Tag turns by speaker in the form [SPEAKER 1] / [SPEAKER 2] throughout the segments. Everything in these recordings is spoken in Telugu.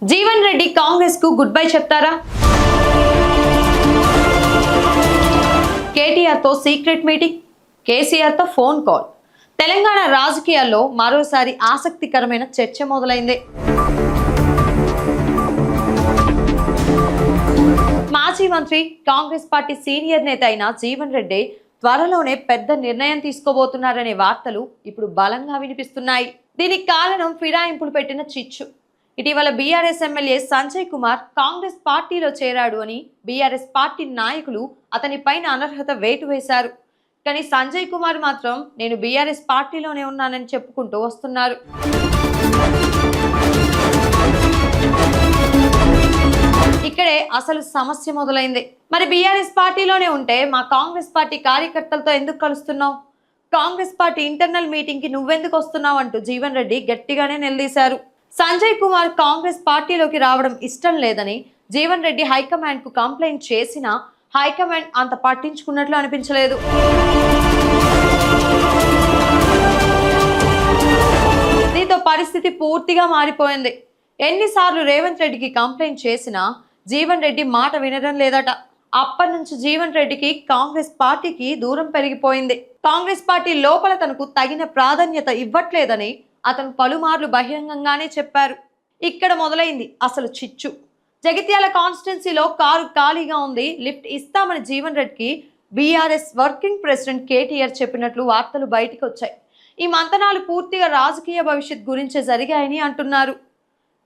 [SPEAKER 1] జీవన్ రెడ్డి కాంగ్రెస్ కు గుడ్ బై చెప్తారా? కేటీఆర్ తో సీక్రెట్ మీటింగ్, కేసీఆర్ తో ఫోన్ కాల్. తెలంగాణ రాజకీయాల్లో మరోసారి ఆసక్తికరమైన చర్చ మొదలైంది. మాజీ మంత్రి, కాంగ్రెస్ పార్టీ సీనియర్ నేత అయిన జీవన్ రెడ్డి త్వరలోనే పెద్ద నిర్ణయం తీసుకోబోతున్నారనే వార్తలు ఇప్పుడు బలంగా వినిపిస్తున్నాయి. దీనికి కారణం ఫిరాయింపులు పెట్టిన చిచ్చు. ఇటీవల బీఆర్ఎస్ ఎమ్మెల్యే సంజయ్ కుమార్ కాంగ్రెస్ పార్టీలో చేరాడు అని బీఆర్ఎస్ పార్టీ నాయకులు అతని పైన అనర్హత వేటు వేశారు. కానీ సంజయ్ కుమార్ మాత్రం నేను బీఆర్ఎస్ పార్టీలోనే ఉన్నానని చెప్పుకుంటూ వస్తున్నారు. ఇక్కడే అసలు సమస్య మొదలైంది. మరి బీఆర్ఎస్ పార్టీలోనే ఉంటే మా కాంగ్రెస్ పార్టీ కార్యకర్తలతో ఎందుకు కలుస్తున్నావు? కాంగ్రెస్ పార్టీ ఇంటర్నల్ మీటింగ్ కి నువ్వెందుకు వస్తున్నావు అంటూ జీవన్ రెడ్డి గట్టిగానే నిలదీశారు. సంజయ్ కుమార్ కాంగ్రెస్ పార్టీలోకి రావడం ఇష్టం లేదని జీవన్ రెడ్డి హైకమాండ్ కు కంప్లైంట్ చేసినా హైకమాండ్ అంత పట్టించుకున్నట్లు అనిపించలేదు. దీంతో పరిస్థితి పూర్తిగా మారిపోయింది. ఎన్నిసార్లు రేవంత్ రెడ్డికి కంప్లైంట్ చేసినా జీవన్ రెడ్డి మాట వినడం లేదట. అప్పటి నుంచి జీవన్ రెడ్డికి కాంగ్రెస్ పార్టీకి దూరం పెరిగిపోయింది. కాంగ్రెస్ పార్టీ లోపల తనకు తగిన ప్రాధాన్యత ఇవ్వట్లేదని అతను పలుమార్లు బహిరంగంగానే చెప్పారు. ఇక్కడ మొదలైంది అసలు చిచ్చు. జగిత్యాల కాన్స్టిట్యున్సీలో కారు ఖాళీగా ఉంది, లిఫ్ట్ ఇస్తామని జీవన్ రెడ్డికి బీఆర్ఎస్ వర్కింగ్ ప్రెసిడెంట్ కేటీఆర్ చెప్పినట్లు వార్తలు బయటకు వచ్చాయి. ఈ మంతనాలు పూర్తిగా రాజకీయ భవిష్యత్ గురించే జరిగాయని అంటున్నారు.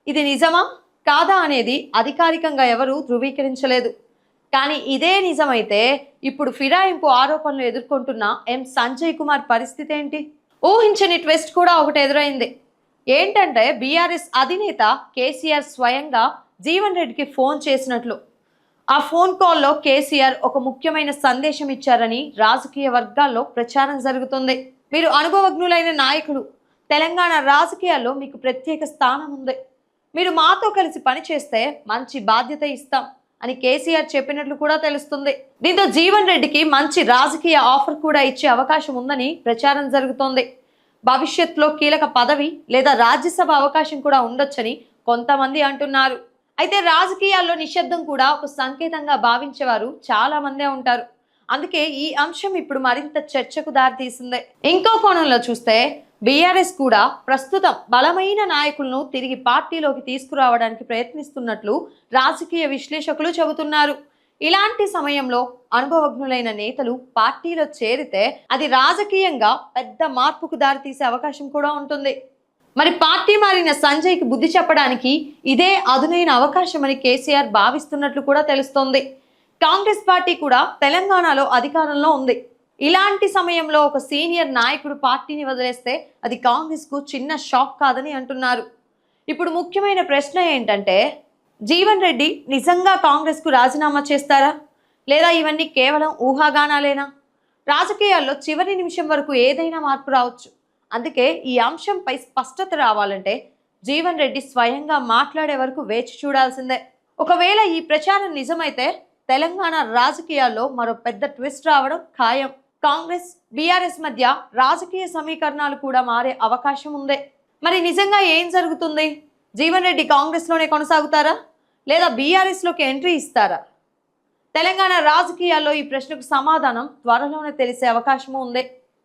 [SPEAKER 1] ఇది నిజమా కాదా అనేది అధికారికంగా ఎవరూ ధృవీకరించలేదు. కానీ ఇదే నిజమైతే ఇప్పుడు ఫిరాయింపు ఆరోపణలు ఎదుర్కొంటున్న సంజయ్ కుమార్ పరిస్థితి ఏంటి? ఊహించని ట్విస్ట్ కూడా ఒకటి ఎదురైంది. ఏంటంటే బీఆర్ఎస్ అధినేత కేసీఆర్ స్వయంగా జీవన్ రెడ్డికి ఫోన్ చేసినట్లు. ఆ ఫోన్ కాల్లో కేసీఆర్ ఒక ముఖ్యమైన సందేశం ఇచ్చారని రాజకీయ వర్గాల్లో ప్రచారం జరుగుతుంది. మీరు అనుభవజ్ఞులైన నాయకులు, తెలంగాణ రాజకీయాల్లో మీకు ప్రత్యేక స్థానం ఉంది, మీరు మాతో కలిసి పనిచేస్తే మంచి బాధ్యత ఇస్తాం అని కేసీఆర్ చెప్పినట్లు కూడా తెలుస్తుంది. దీంతో జీవన్ రెడ్డికి మంచి రాజకీయ ఆఫర్ కూడా ఇచ్చే అవకాశం ఉందని ప్రచారం జరుగుతోంది. భవిష్యత్తులో కీలక పదవి లేదా రాజ్యసభ అవకాశం కూడా ఉండొచ్చని కొంతమంది అంటున్నారు. అయితే రాజకీయాల్లో నిశ్శబ్దం కూడా ఒక సంకేతంగా భావించేవారు చాలా మందే ఉంటారు. అందుకే ఈ అంశం ఇప్పుడు మరింత చర్చకు దారితీసింది. ఇంకో కోణంలో చూస్తే బీఆర్ఎస్ కూడా ప్రస్తుతం బలమైన నాయకులను తిరిగి పార్టీలోకి తీసుకురావడానికి ప్రయత్నిస్తున్నట్లు రాజకీయ విశ్లేషకులు చెబుతున్నారు. ఇలాంటి సమయంలో అనుభవజ్ఞులైన నేతలు పార్టీలో చేరితే అది రాజకీయంగా పెద్ద మార్పుకు దారితీసే అవకాశం కూడా ఉంటుంది. మరి పార్టీ మారిన సంజయ్కి బుద్ధి చెప్పడానికి ఇదే అదునైన అవకాశమని కేసీఆర్ భావిస్తున్నట్లు కూడా తెలుస్తోంది. కాంగ్రెస్ పార్టీ కూడా తెలంగాణలో అధికారంలో ఉంది. ఇలాంటి సమయంలో ఒక సీనియర్ నాయకుడు పార్టీని వదిలేస్తే అది కాంగ్రెస్ కు చిన్న షాక్ కాదని అంటున్నారు. ఇప్పుడు ముఖ్యమైన ప్రశ్న ఏంటంటే, జీవన్ రెడ్డి నిజంగా కాంగ్రెస్ కు రాజీనామా చేస్తారా, లేదా ఇవన్నీ కేవలం ఊహాగానాలేనా? రాజకీయాల్లో చివరి నిమిషం వరకు ఏదైనా మార్పు రావచ్చు. అందుకే ఈ అంశంపై స్పష్టత రావాలంటే జీవన్ రెడ్డి స్వయంగా మాట్లాడే వరకు వేచి చూడాల్సిందే. ఒకవేళ ఈ ప్రచారం నిజమైతే తెలంగాణ రాజకీయాల్లో మరో పెద్ద ట్విస్ట్ రావడం ఖాయం. కాంగ్రెస్ బీఆర్ఎస్ మధ్య రాజకీయ సమీకరణాలు కూడా మారే అవకాశం ఉంది. మరి నిజంగా ఏం జరుగుతుంది? జీవన్ రెడ్డి కాంగ్రెస్ లోనే కొనసాగుతారా, లేదా బీఆర్ఎస్ లోకి ఎంట్రీ ఇస్తారా? తెలంగాణ రాజకీయాల్లో ఈ ప్రశ్నకు సమాధానం త్వరలోనే తెలిసే అవకాశం ఉంది.